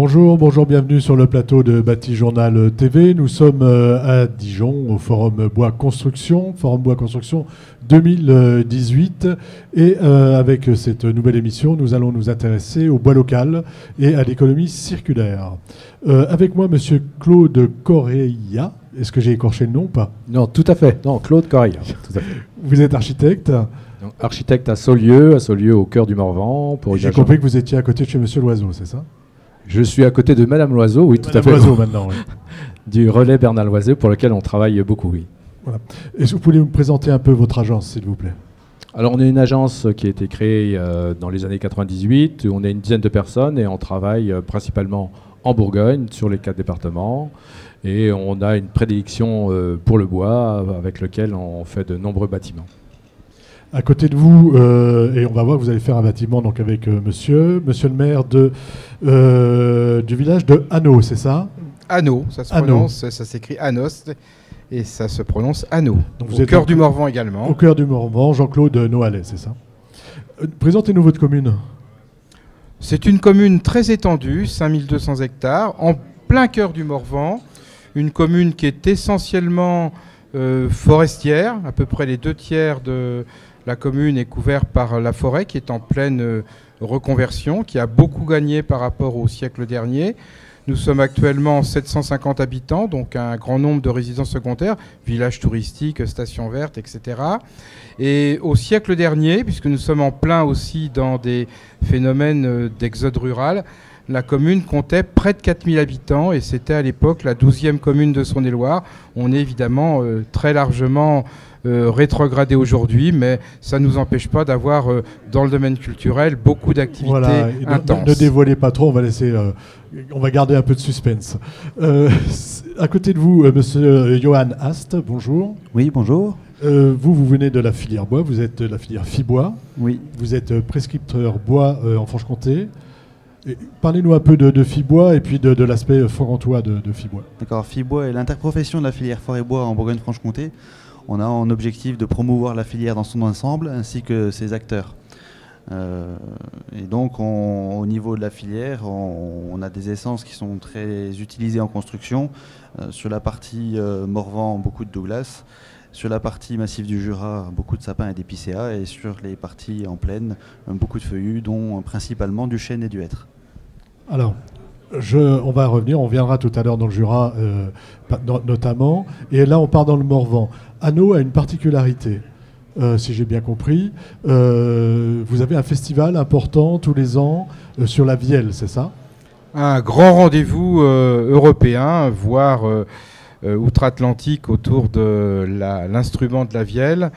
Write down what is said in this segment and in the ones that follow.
Bonjour, bonjour, bienvenue sur le plateau de Bâti Journal TV. Nous sommes à Dijon au Forum Bois Construction 2018. Et avec cette nouvelle émission, nous allons nous intéresser au bois local et à l'économie circulaire. Avec moi, monsieur Claude Correia. Est-ce que j'ai écorché le nom ou pas? Non, tout à fait. Non, Claude Correia. Tout à fait. Vous êtes architecte? Donc, architecte à Saulieu au cœur du Morvan. J'ai compris que vous étiez à côté de chez monsieur Loiseau, c'est ça? Je suis à côté de Madame Loiseau, oui, tout à fait. Loiseau maintenant, oui. Du relais Bernard Loiseau, pour lequel on travaille beaucoup, oui. Voilà. Est-ce que vous pouvez nous présenter un peu votre agence, s'il vous plaît? Alors, on est une agence qui a été créée dans les années 98. On est une dizaine de personnes et on travaille principalement en Bourgogne, sur les 4 départements. Et on a une prédilection pour le bois, avec lequel on fait de nombreux bâtiments. À côté de vous, et on va voir que vous allez faire un bâtiment donc avec monsieur le maire du village de Hanau, c'est ça? Hanau, ça se prononce, ça s'écrit Anos et ça se prononce Hanau. Donc vous êtes au cœur du Morvan également. Au cœur du Morvan, Jean-Claude Noalet, c'est ça? Présentez-nous votre commune. C'est une commune très étendue, 5200 hectares, en plein cœur du Morvan. Une commune qui est essentiellement forestière, à peu près les 2/3 de la commune est couverte par la forêt qui est en pleine reconversion, qui a beaucoup gagné par rapport au siècle dernier. Nous sommes actuellement 750 habitants, donc un grand nombre de résidences secondaires, villages touristiques, stations vertes, etc. Et au siècle dernier, puisque nous sommes en plein aussi dans des phénomènes d'exode rural, la commune comptait près de 4000 habitants et c'était à l'époque la 12e commune de Saône-et-Loire. On est évidemment très largement rétrogradé aujourd'hui, mais ça ne nous empêche pas d'avoir dans le domaine culturel beaucoup d'activités intenses. Ne dévoilez pas trop, on va laisser, on va garder un peu de suspense. À côté de vous, monsieur Johan Hast, bonjour. Oui, bonjour. Vous venez de la filière bois, vous êtes de la filière Fibois. Oui. Vous êtes prescripteur bois en Franche-Comté. Parlez-nous un peu de Fibois et puis de l'aspect franc-comtois de Fibois. D'accord, Fibois est l'interprofession de la filière forêt-bois en Bourgogne-Franche-Comté. On a en objectif de promouvoir la filière dans son ensemble ainsi que ses acteurs. Et donc au niveau de la filière, on a des essences qui sont très utilisées en construction. Sur la partie Morvan, beaucoup de Douglas. Sur la partie massif du Jura, beaucoup de sapins et d'épicéas. Et sur les parties en plaine, beaucoup de feuillus, dont principalement du chêne et du hêtre. Alors, on va revenir, on viendra tout à l'heure dans le Jura notamment. Et là, on part dans le Morvan. Hanau a une particularité, si j'ai bien compris. Vous avez un festival important tous les ans sur la Vielle, c'est ça? Un grand rendez-vous européen, voire outre-Atlantique autour de l'instrument de la Vielle,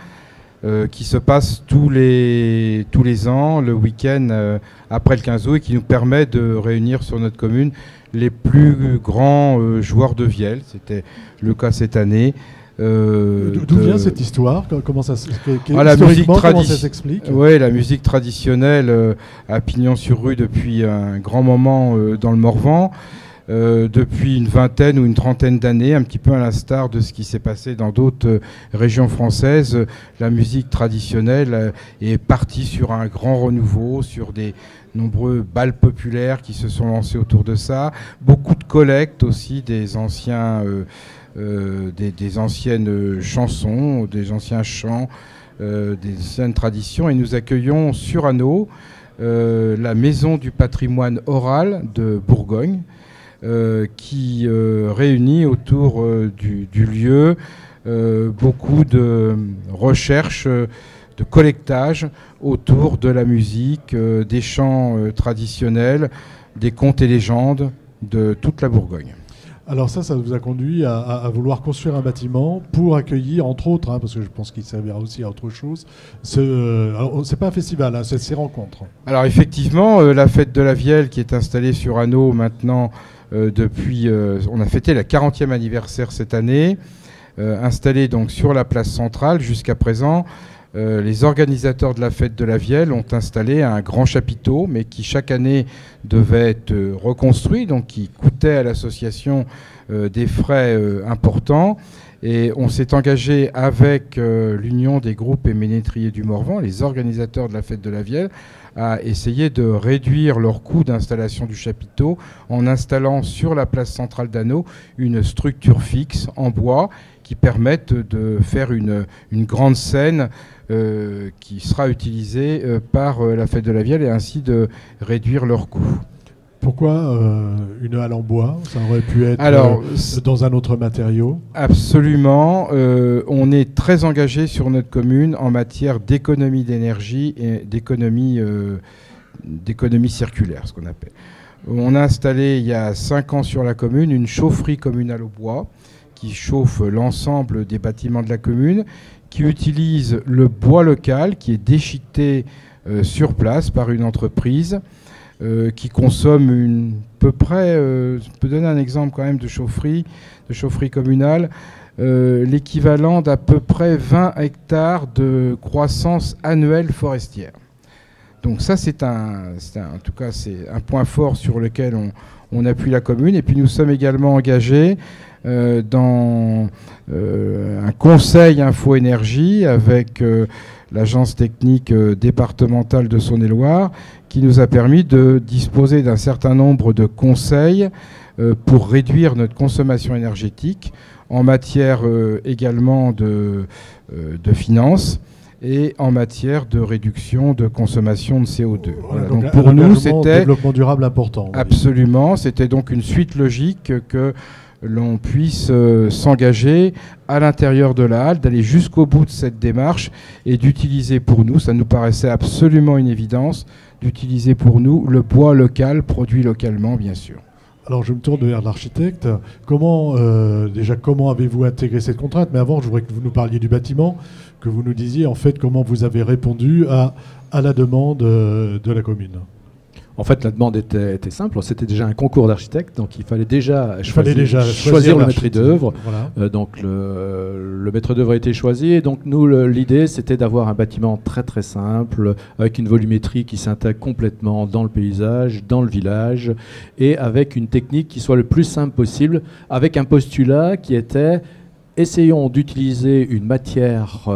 qui se passe tous les ans, le week-end après le 15 août, et qui nous permet de réunir sur notre commune les plus grands joueurs de Vielle. C'était le cas cette année. D'où vient cette histoire? Comment ça s'explique? Oui, la musique traditionnelle à Pignon-sur-Rue depuis un grand moment dans le Morvan. Depuis une vingtaine ou une trentaine d'années, un petit peu à l'instar de ce qui s'est passé dans d'autres régions françaises, la musique traditionnelle est partie sur un grand renouveau, sur des nombreux bals populaires qui se sont lancés autour de ça, beaucoup de collectes aussi des anciennes chansons, des anciens chants, des anciennes traditions, et nous accueillons sur Hanau la Maison du patrimoine oral de Bourgogne, qui réunit autour du lieu beaucoup de recherches, de collectage autour de la musique, des chants traditionnels, des contes et légendes de toute la Bourgogne. Alors ça vous a conduit à vouloir construire un bâtiment pour accueillir, entre autres, parce que je pense qu'il servira aussi à autre chose, c'est pas un festival, c'est ces rencontres. Alors effectivement, la fête de la Vielle qui est installée sur Hanau maintenant, on a fêté la 40e anniversaire cette année, installée donc sur la place centrale. Jusqu'à présent, les organisateurs de la fête de la Vielle ont installé un grand chapiteau, mais qui chaque année devait être reconstruit, donc qui coûtait à l'association des frais importants. Et on s'est engagé avec l'Union des groupes et ménétriers du Morvan, les organisateurs de la fête de la Vielle, à essayer de réduire leur coût d'installation du chapiteau en installant sur la place centrale d'Anneau une structure fixe en bois qui permette de faire une grande scène qui sera utilisée par la fête de la Vielle et ainsi de réduire leur coût. Pourquoi une halle en bois? Ça aurait pu être dans un autre matériau. Absolument. On est très engagé sur notre commune en matière d'économie d'énergie et d'économie circulaire, ce qu'on appelle. On a installé il y a 5 ans sur la commune une chaufferie communale au bois qui chauffe l'ensemble des bâtiments de la commune, qui utilise le bois local qui est déchiqueté sur place par une entreprise qui consomme peu près, je peux donner un exemple quand même de chaufferie communale, l'équivalent d'à peu près 20 hectares de croissance annuelle forestière. Donc ça, en tout cas, c'est un point fort sur lequel on appuie la commune. Et puis nous sommes également engagés dans un conseil info-énergie avec l'agence technique départementale de Saône-et-Loire, qui nous a permis de disposer d'un certain nombre de conseils pour réduire notre consommation énergétique en matière également de finances et en matière de réduction de consommation de CO2. Voilà, donc pour nous, c'était développement durable important. Absolument, c'était donc une suite logique que l'on puisse s'engager à l'intérieur de la halle, d'aller jusqu'au bout de cette démarche et d'utiliser pour nous, ça nous paraissait absolument une évidence, d'utiliser pour nous le bois local, produit localement bien sûr. Alors je me tourne vers l'architecte. Comment avez-vous intégré cette contrainte? Mais avant, je voudrais que vous nous parliez du bâtiment, que vous nous disiez en fait comment vous avez répondu à la demande de la commune. En fait, la demande était simple. C'était déjà un concours d'architectes, donc il fallait déjà choisir le maître d'œuvre. Voilà. Donc le maître d'œuvre a été choisi. Et donc nous, l'idée, c'était d'avoir un bâtiment très très simple, avec une volumétrie qui s'intègre complètement dans le paysage, dans le village, et avec une technique qui soit le plus simple possible, avec un postulat qui était: essayons d'utiliser une matière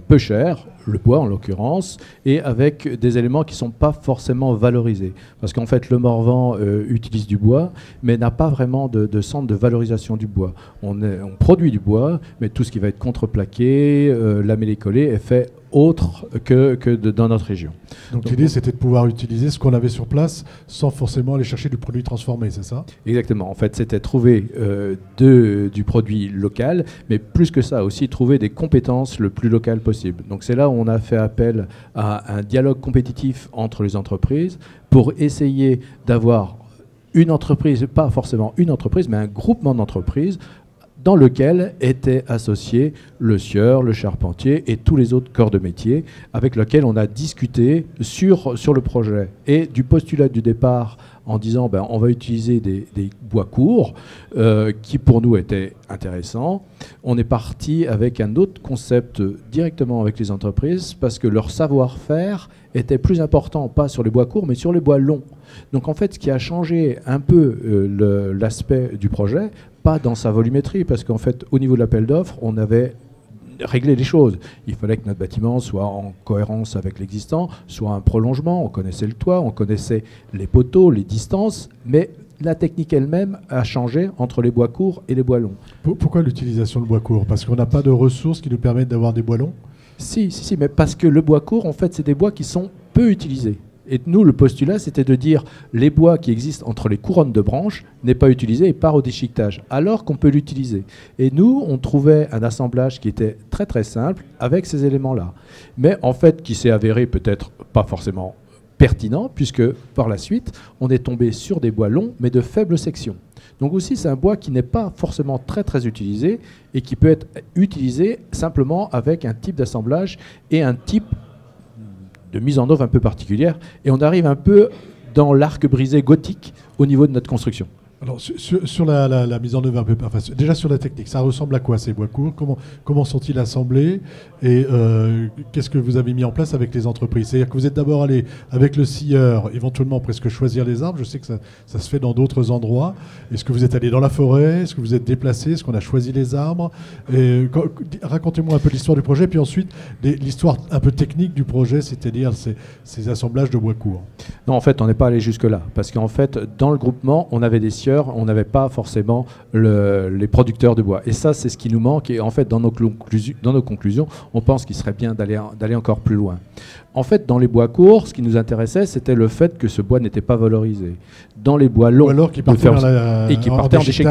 peu chère, le bois en l'occurrence, et avec des éléments qui ne sont pas forcément valorisés. Parce qu'en fait, le Morvan utilise du bois, mais n'a pas vraiment de centre de valorisation du bois. On produit du bois, mais tout ce qui va être contreplaqué, lamellé-collé est fait autre que dans notre région. Donc l'idée, c'était de pouvoir utiliser ce qu'on avait sur place sans forcément aller chercher du produit transformé, c'est ça? Exactement. En fait, c'était trouver du produit local, mais plus que ça, aussi trouver des compétences le plus locales possible. Donc c'est là où on a fait appel à un dialogue compétitif entre les entreprises pour essayer d'avoir une entreprise, pas forcément une entreprise, mais un groupement d'entreprises dans lequel étaient associés le sieur, le charpentier et tous les autres corps de métier avec lesquels on a discuté sur le projet. Et du postulat du départ en disant on va utiliser des bois courts qui pour nous étaient intéressants, on est parti avec un autre concept directement avec les entreprises parce que leur savoir-faire était plus important, pas sur les bois courts, mais sur les bois longs. Donc en fait, ce qui a changé un peu l'aspect du projet, pas dans sa volumétrie, parce qu'en fait, au niveau de l'appel d'offres, on avait réglé les choses. Il fallait que notre bâtiment soit en cohérence avec l'existant, soit un prolongement. On connaissait le toit, on connaissait les poteaux, les distances, mais la technique elle-même a changé entre les bois courts et les bois longs. Pourquoi l'utilisation de bois courts? Parce qu'on n'a pas de ressources qui nous permettent d'avoir des bois longs? Si, mais parce que le bois court, en fait, c'est des bois qui sont peu utilisés. Et nous, le postulat, c'était de dire les bois qui existent entre les couronnes de branches n'est pas utilisé et part au déchiquetage, alors qu'on peut l'utiliser. Et nous, on trouvait un assemblage qui était très très simple avec ces éléments-là. Mais en fait, qui s'est avéré peut-être pas forcément pertinent, puisque par la suite, on est tombé sur des bois longs, mais de faible section. Donc aussi, c'est un bois qui n'est pas forcément très très utilisé et qui peut être utilisé simplement avec un type d'assemblage et un type de mise en œuvre un peu particulière, et on arrive un peu dans l'arc brisé gothique au niveau de notre construction. Alors, sur la mise en œuvre un peu, enfin, déjà sur la technique, ça ressemble à quoi ces bois courts? Comment sont-ils assemblés? Et qu'est-ce que vous avez mis en place avec les entreprises? C'est-à-dire que vous êtes d'abord allé avec le scieur, éventuellement presque choisir les arbres. Je sais que ça se fait dans d'autres endroits. Est-ce que vous êtes allé dans la forêt? Est-ce que vous êtes déplacé? Est-ce qu'on a choisi les arbres? Racontez-moi un peu l'histoire du projet, puis ensuite l'histoire un peu technique du projet, c'est-à-dire ces assemblages de bois courts. Non, en fait, on n'est pas allé jusque-là. Parce qu'en fait, dans le groupement, on avait des scieurs, on n'avait pas forcément les producteurs de bois. Et ça, c'est ce qui nous manque. Et en fait, dans nos conclusions, on pense qu'il serait bien d'aller encore plus loin. En fait, dans les bois courts, ce qui nous intéressait, c'était le fait que ce bois n'était pas valorisé. Dans les bois longs, ou alors qui partait en déchet,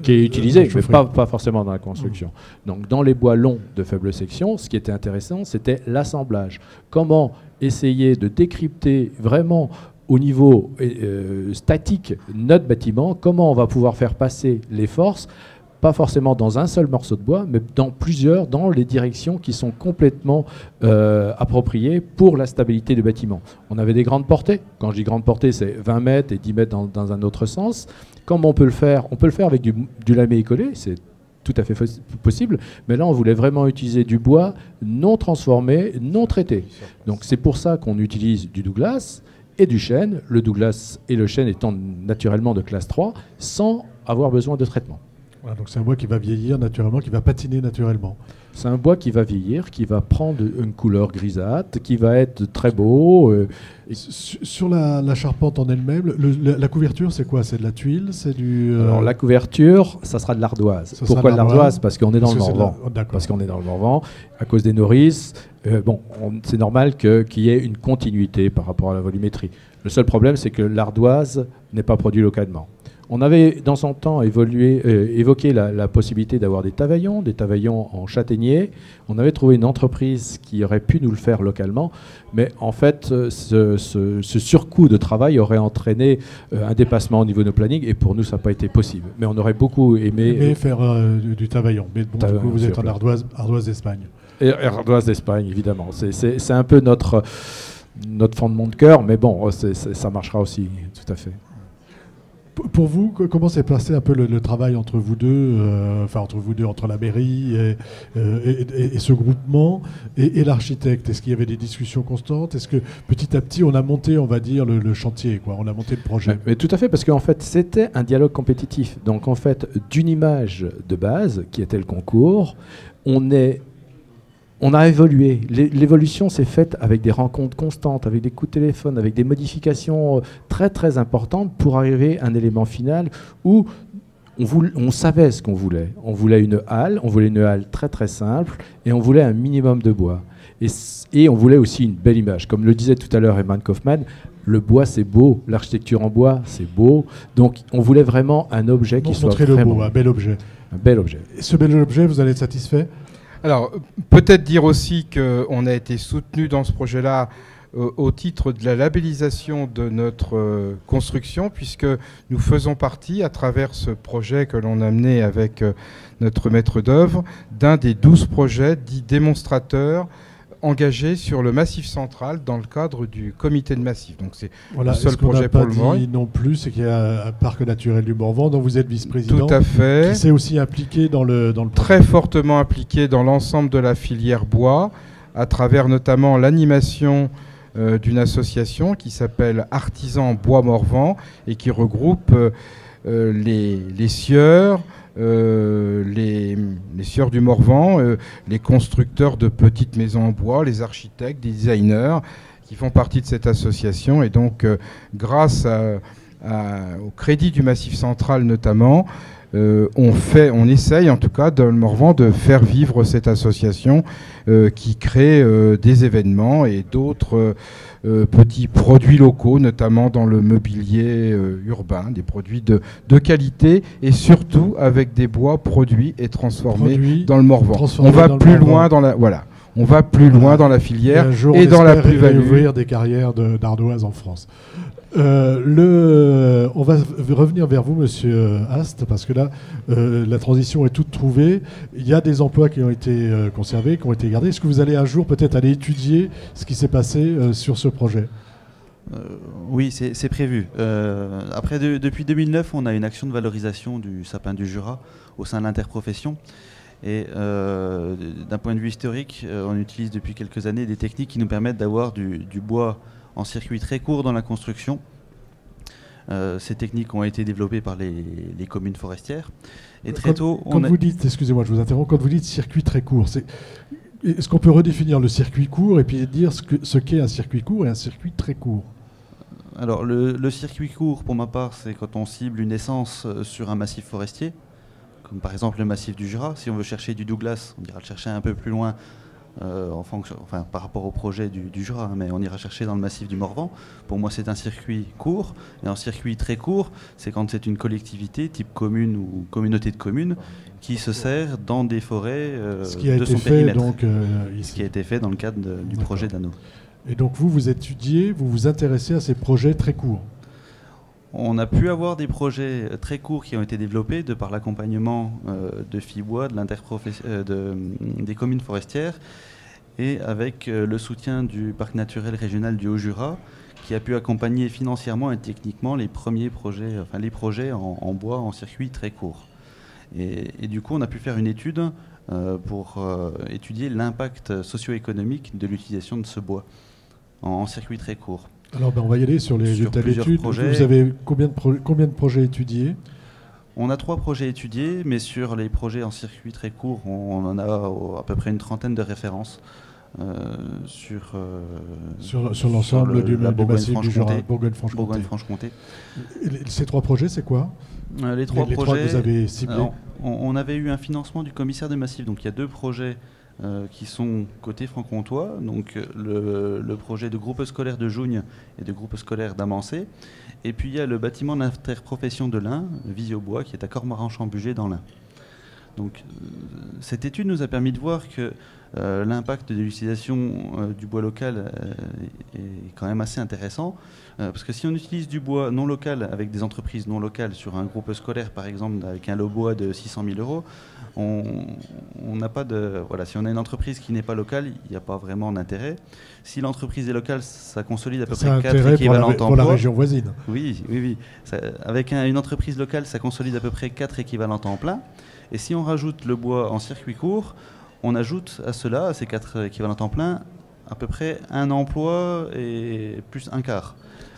qui est utilisé, mais pas forcément dans la construction. Donc, dans les bois longs de faible section, ce qui était intéressant, c'était l'assemblage. Comment essayer de décrypter vraiment au niveau statique notre bâtiment, comment on va pouvoir faire passer les forces, pas forcément dans un seul morceau de bois, mais dans plusieurs, dans les directions qui sont complètement appropriées pour la stabilité du bâtiment. On avait des grandes portées. Quand je dis grande portée, c'est 20 mètres et 10 mètres dans un autre sens. Comment on peut le faire? On peut le faire avec du lamé collé, c'est tout à fait possible, mais là on voulait vraiment utiliser du bois non transformé, non traité. Donc c'est pour ça qu'on utilise du Douglas et du chêne, le Douglas et le chêne étant naturellement de classe 3, sans avoir besoin de traitement. Voilà, donc c'est un bois qui va vieillir naturellement, qui va patiner naturellement. C'est un bois qui va vieillir, qui va prendre une couleur grisâtre, qui va être très beau. Sur la charpente en elle-même, la couverture, c'est quoi? C'est de la tuile? C'est du. Alors la couverture, ça sera de l'ardoise. Pourquoi de l'ardoise? Parce qu'on est dans le Morvan. Parce qu'on est dans le Morvan, à cause des nourrices. C'est normal qu'il y ait une continuité par rapport à la volumétrie. Le seul problème, c'est que l'ardoise n'est pas produite localement. On avait dans son temps évoqué la possibilité d'avoir des tavaillons en châtaignier. On avait trouvé une entreprise qui aurait pu nous le faire localement, mais en fait, ce surcoût de travail aurait entraîné un dépassement au niveau de nos plannings, et pour nous, ça n'a pas été possible. Mais on aurait beaucoup aimé faire du tavaillon. Mais bon, du coup, vous êtes en ardoise d'Espagne. Et ardoise d'Espagne, évidemment. C'est un peu notre fondement de cœur, mais bon, ça marchera aussi, tout à fait. Pour vous, comment s'est passé un peu le travail entre vous deux, entre la mairie et ce groupement et l'architecte? Est-ce qu'il y avait des discussions constantes? Est-ce que petit à petit on a monté, on va dire, le chantier, quoi? On a monté le projet? Mais tout à fait, parce qu'en fait c'était un dialogue compétitif. Donc en fait, d'une image de base qui était le concours, on a évolué. L'évolution s'est faite avec des rencontres constantes, avec des coups de téléphone, avec des modifications très très importantes pour arriver à un élément final où on savait ce qu'on voulait. On voulait une halle très très simple, et on voulait un minimum de bois. Et on voulait aussi une belle image. Comme le disait tout à l'heure Herman Kaufmann, le bois c'est beau, l'architecture en bois c'est beau. Donc on voulait vraiment un objet qui soit vraiment beau, un bel objet. Un bel objet. Et ce bel objet, vous allez être satisfait? Alors, peut-être dire aussi qu'on a été soutenu dans ce projet-là au titre de la labellisation de notre construction, puisque nous faisons partie, à travers ce projet que l'on a mené avec notre maître d'œuvre, d'un des 12 projets dits démonstrateurs engagés sur le Massif central dans le cadre du comité de massif. Donc c'est le seul projet pour le moment. Non plus, c'est qu'il y a un parc naturel du Morvan dont vous êtes vice-président. Tout à fait. Qui s'est aussi impliqué dans le projet. Très fortement impliqué dans l'ensemble de la filière bois, à travers notamment l'animation d'une association qui s'appelle Artisans Bois Morvan et qui regroupe les scieurs, les scieurs du Morvan, les constructeurs de petites maisons en bois, les architectes, des designers qui font partie de cette association. Et donc, grâce au crédit du Massif central notamment, on essaye en tout cas dans le Morvan de faire vivre cette association qui crée des événements et d'autres petits produits locaux, notamment dans le mobilier urbain, des produits de qualité et surtout avec des bois produits et transformés dans le Morvan. On va plus loin dans la on va plus loin dans la filière et dans la plus-value. Ouvrir des carrières d'ardoise en France. On va revenir vers vous, monsieur Ast, parce que là, la transition est toute trouvée. Il y a des emplois qui ont été conservés, qui ont été gardés. Est-ce que vous allez un jour peut-être aller étudier ce qui s'est passé sur ce projet? Oui, c'est prévu. Après, depuis 2009, on a une action de valorisation du sapin du Jura au sein de l'interprofession. Et d'un point de vue historique, on utilise depuis quelques années des techniques qui nous permettent d'avoir du bois en circuit très court dans la construction. Ces techniques ont été développées par les communes forestières. Et très tôt, quand vous dites, excusez-moi, je vous interromps, quand vous dites circuit très court, est-ce qu'on peut redéfinir le circuit court et puis dire ce qu'est un circuit court et un circuit très court? Alors, le circuit court, pour ma part, c'est quand on cible une essence sur un massif forestier, comme par exemple le massif du Jura. Si on veut chercher du Douglas, on ira le chercher un peu plus loin par rapport au projet du Jura, hein, mais on ira chercher dans le massif du Morvan. Pour moi, c'est un circuit court. Et un circuit très court, c'est quand c'est une collectivité, type commune ou communauté de communes, qui se sert dans des forêts de son périmètre. Ce qui a été fait dans le cadre du projet d'anneau. Et donc vous étudiez, vous vous intéressez à ces projets très courts? On a pu avoir des projets très courts qui ont été développés de par l'accompagnement de FIBOis, des communes forestières, et avec le soutien du parc naturel régional du Haut-Jura, qui a pu accompagner financièrement et techniquement les projets en bois en circuit très court. Et du coup, on a pu faire une étude pour étudier l'impact socio-économique de l'utilisation de ce bois en circuit très court. Alors on va y aller sur les résultats d'études. Vous avez combien de projets étudiés? On a 3 projets étudiés, mais sur les projets en circuit très court, on en a à peu près une trentaine de références sur l'ensemble du massif du Jura, Bourgogne-Franche-Comté. Ces 3 projets, c'est quoi? Les trois projets que vous avez ciblés. Alors, on avait eu un financement du commissaire de massif, donc il y a 2 projets qui sont côté franc-comtois, donc le projet de groupe scolaire de Jougne et de groupe scolaire d'Amancé, et puis il y a le bâtiment d'interprofession de l'Ain, Visiobois, qui est à Cormaran-Champ-Bugey dans l'Ain. Donc cette étude nous a permis de voir que l'impact de l'utilisation du bois local est quand même assez intéressant, parce que si on utilise du bois non local avec des entreprises non locales sur un groupe scolaire par exemple avec un lot bois de 600 000 €, on n'a pas de... Voilà, si on a une entreprise qui n'est pas locale, il n'y a pas vraiment d'intérêt. Si l'entreprise est locale, ça consolide à peu près 4 équivalents emplois. Pour la région voisine. Oui. Avec une entreprise locale, ça consolide à peu près 4 équivalents temps plein. Et si on rajoute le bois en circuit court, on ajoute à cela, à ces 4 équivalents temps plein, à peu près un emploi et plus un quart.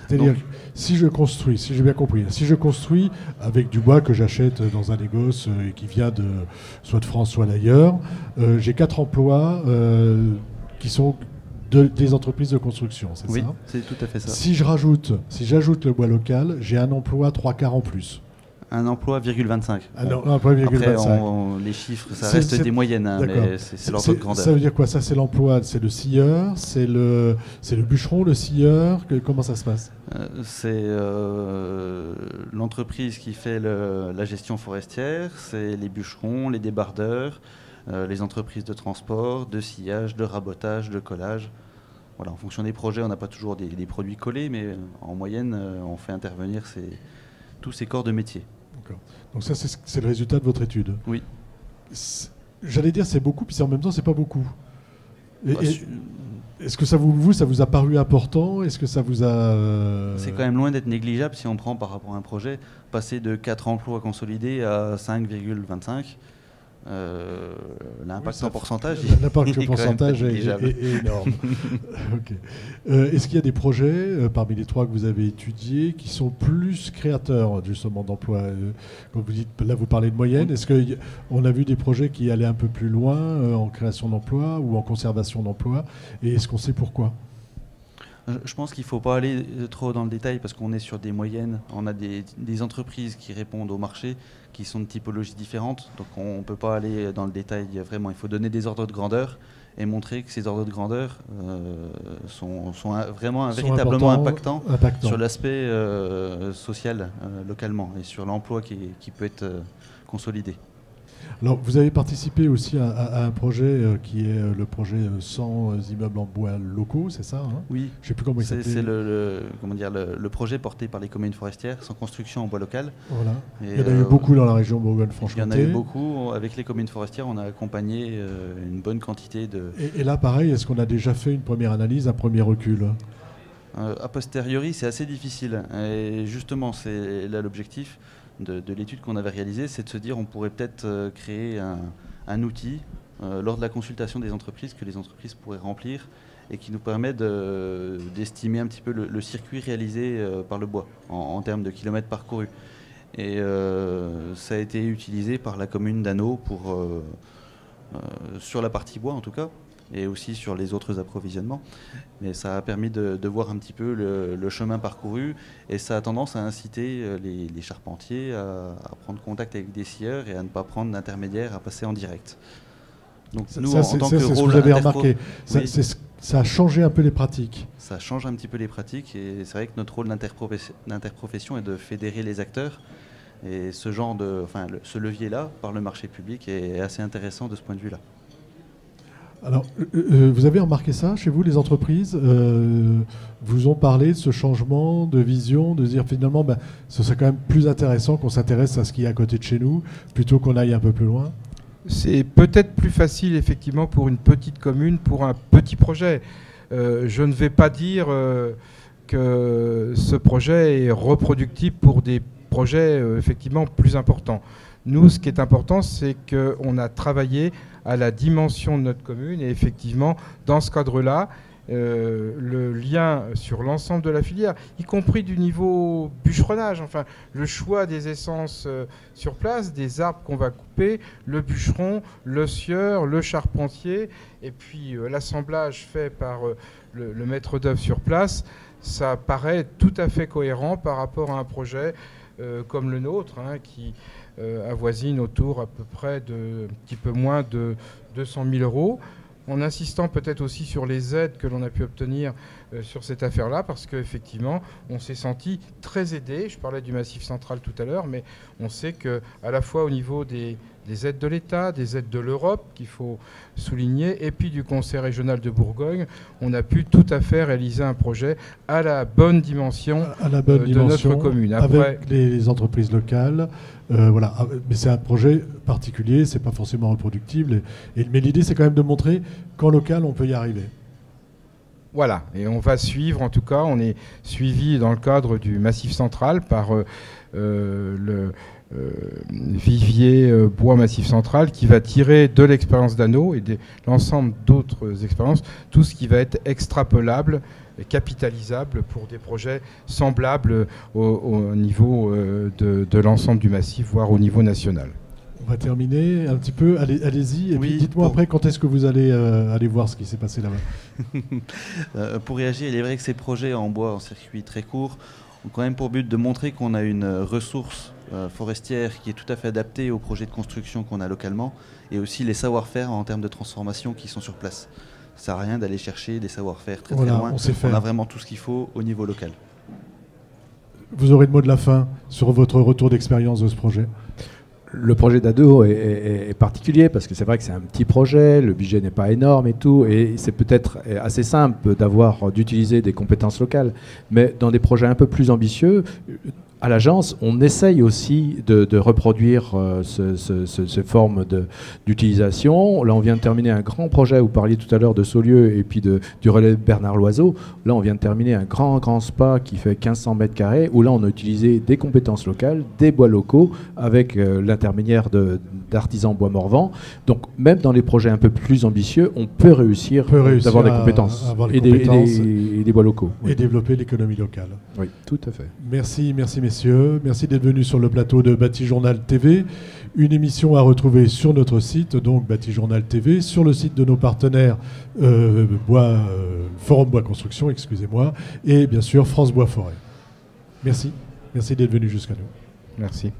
C'est-à-dire, si je construis, si j'ai bien compris, si je construis avec du bois que j'achète dans un négoce et qui vient soit de France, soit d'ailleurs, j'ai 4 emplois qui sont des entreprises de construction, c'est ça? Oui, c'est tout à fait ça. Si j'ajoute le bois local, j'ai un emploi 3 quarts en plus. Un emploi, 0,25. Après, les chiffres, ça reste des moyennes, hein, mais c'est l'ordre de grandeur. Ça veut dire quoi? Ça, c'est l'emploi, c'est le scieur, c'est le bûcheron, le scieur. Comment ça se passe? C'est l'entreprise qui fait la gestion forestière, c'est les bûcherons, les débardeurs, les entreprises de transport, de sciage, de rabotage, de collage. Voilà, en fonction des projets, on n'a pas toujours des produits collés, mais en moyenne, on fait intervenir tous ces corps de métier. Donc ça, c'est le résultat de votre étude. Oui. J'allais dire c'est beaucoup, puis en même temps c'est pas beaucoup. Est-ce que ça vous a paru important? Est-ce que ça vous a... C'est quand même loin d'être négligeable si on prend par rapport à un projet, passer de 4 emplois consolidés à 5,25. L'impact en pourcentage, est énorme. Okay. Est-ce qu'il y a des projets parmi les 3 que vous avez étudiés qui sont plus créateurs justement d'emplois? Quand vous dites, là vous parlez de moyenne, est-ce qu'on a vu des projets qui allaient un peu plus loin en création d'emplois ou en conservation d'emplois, et est-ce qu'on sait pourquoi? Je pense qu'il ne faut pas aller trop dans le détail parce qu'on est sur des moyennes. On a des entreprises qui répondent au marché, qui sont de typologies différentes. Donc on ne peut pas aller dans le détail vraiment. Il faut donner des ordres de grandeur et montrer que ces ordres de grandeur sont véritablement impactants sur l'aspect social localement et sur l'emploi qui peut être consolidé. Alors, vous avez participé aussi à un projet qui est le projet 100 immeubles en bois locaux, c'est ça, hein? Oui. Je ne sais plus comment il s'appelle. C'est le projet porté par les communes forestières, sans construction en bois local. Voilà. Il y en a eu beaucoup dans la région Bourgogne-Franche-Comté. Il y en a eu beaucoup. Avec les communes forestières, on a accompagné une bonne quantité de... Et là, pareil, est-ce qu'on a déjà fait une première analyse, un premier recul? A posteriori, c'est assez difficile. Et justement, c'est là l'objectif de l'étude qu'on avait réalisée, c'est de se dire on pourrait peut-être créer un outil lors de la consultation des entreprises que les entreprises pourraient remplir et qui nous permet d'estimer un petit peu le circuit réalisé par le bois en termes de kilomètres parcourus. Et ça a été utilisé par la commune d'Anneau sur la partie bois en tout cas, et aussi sur les autres approvisionnements. Mais ça a permis de voir un petit peu le chemin parcouru, et ça a tendance à inciter les charpentiers à prendre contact avec des scieurs et à ne pas prendre d'intermédiaire, à passer en direct. Donc nous, en tant que rôle, ce que vous avez remarqué, ça a changé un peu les pratiques. Ça change un petit peu les pratiques, et c'est vrai que notre rôle d'interprofession est de fédérer les acteurs. Et ce ce levier-là, par le marché public, est assez intéressant de ce point de vue-là. Alors, vous avez remarqué ça chez vous, les entreprises vous ont parlé de ce changement de vision, de dire finalement, ce serait quand même plus intéressant qu'on s'intéresse à ce qui est à côté de chez nous, plutôt qu'on aille un peu plus loin? C'est peut-être plus facile, effectivement, pour une petite commune, pour un petit projet. Je ne vais pas dire que ce projet est reproductible pour des projets effectivement plus importants. Nous, ce qui est important, c'est qu'on a travaillé à la dimension de notre commune, et effectivement, dans ce cadre-là, le lien sur l'ensemble de la filière, y compris du niveau bûcheronnage, enfin le choix des essences sur place, des arbres qu'on va couper, le bûcheron, le scieur, le charpentier, et puis l'assemblage fait par le maître d'œuvre sur place, ça paraît tout à fait cohérent par rapport à un projet comme le nôtre, qui avoisine autour à peu près de un petit peu moins de 200 000 €, en insistant peut-être aussi sur les aides que l'on a pu obtenir sur cette affaire-là, parce qu'effectivement, on s'est senti très aidé. Je parlais du Massif central tout à l'heure, mais on sait qu'à la fois au niveau des aides de l'État, des aides de l'Europe, qu'il faut souligner, et puis du Conseil régional de Bourgogne, on a pu tout à fait réaliser un projet à la bonne dimension de notre commune. Après, avec les entreprises locales, voilà. Mais c'est un projet particulier, c'est pas forcément reproductible. Mais l'idée, c'est quand même de montrer qu'en local, on peut y arriver. Voilà, et on va suivre, en tout cas, on est suivi dans le cadre du Massif central par le vivier bois Massif central, qui va tirer de l'expérience d'Anneau et de l'ensemble d'autres expériences tout ce qui va être extrapolable et capitalisable pour des projets semblables au niveau de l'ensemble du massif, voire au niveau national. On va terminer un petit peu, allez-y, et puis dites-moi après quand est-ce que vous allez aller voir ce qui s'est passé là-bas. Pour réagir, il est vrai que ces projets en bois en circuit très court ont quand même pour but de montrer qu'on a une ressource forestière qui est tout à fait adaptée aux projets de construction qu'on a localement, et aussi les savoir-faire en termes de transformation qui sont sur place. Ça sert à rien d'aller chercher des savoir-faire très loin, on a vraiment tout ce qu'il faut au niveau local. Vous aurez le mot de la fin sur votre retour d'expérience de ce projet? Le projet d'Anneau est particulier parce que c'est vrai que c'est un petit projet, le budget n'est pas énorme et tout, et c'est peut-être assez simple d'utiliser des compétences locales, mais dans des projets un peu plus ambitieux, à l'agence, on essaye aussi de reproduire ces formes d'utilisation. Là, on vient de terminer un grand projet, vous parliez tout à l'heure de Saulieu et puis du relais Bernard Loiseau. Là, on vient de terminer un grand spa qui fait 1500 mètres carrés, où là, on a utilisé des compétences locales, des bois locaux, avec l'intermédiaire d'artisans bois Morvan. Donc, même dans les projets un peu plus ambitieux, on peut réussir d'avoir des compétences, et des bois locaux. Et développer l'économie locale. Oui, tout à fait. Merci messieurs. Merci d'être venus sur le plateau de Bâti Journal TV. Une émission à retrouver sur notre site, donc Bâti Journal TV, sur le site de nos partenaires Forum Bois Construction, excusez-moi, et bien sûr France Bois Forêt. Merci d'être venus jusqu'à nous. Merci.